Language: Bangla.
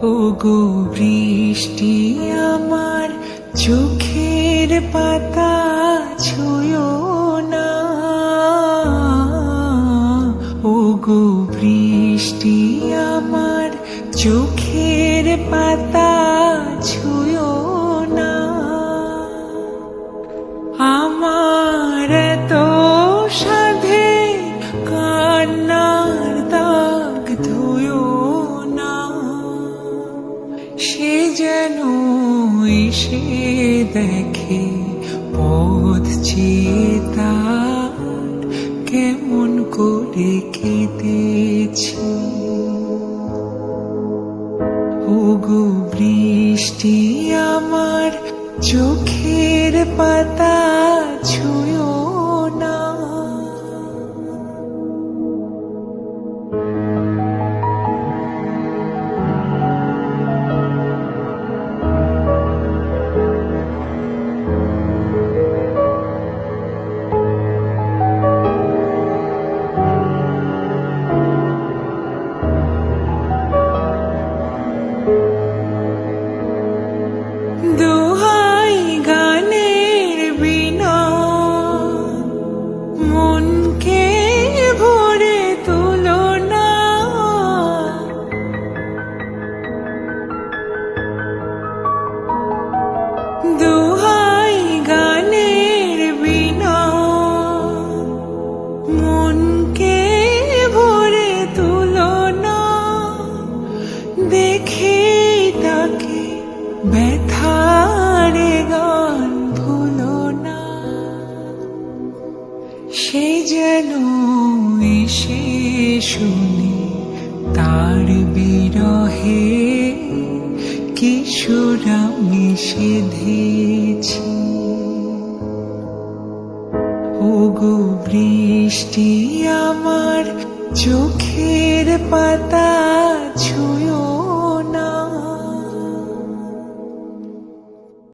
ওগো বৃষ্টি আমার চোখের পাতা ছুঁয়ো না। ওগো বৃষ্টি আমার চোখের পাতা ছুঁয়ো না। আমার তো সাধে কান্নার দাগ ধুয়ো না। সে যেন এসে দেখে পথ চেয়ে তার কেমন করে কেঁদেছি। ওগো বৃষ্টি আমার চোখের পাতা ছুঁয়ো না। দোহাই গানের বিনা মনকে ভরে তুলো না। দোহাই গানের বিনা মনকে ভরে তুলো না। দেখে তাকে ব্যথারে গান ভুলো না। সে যেন এসে শুনে তার বিরহে কিশোর আমি সেধেছি। ওগো বৃষ্টি আমার চোখের পাতা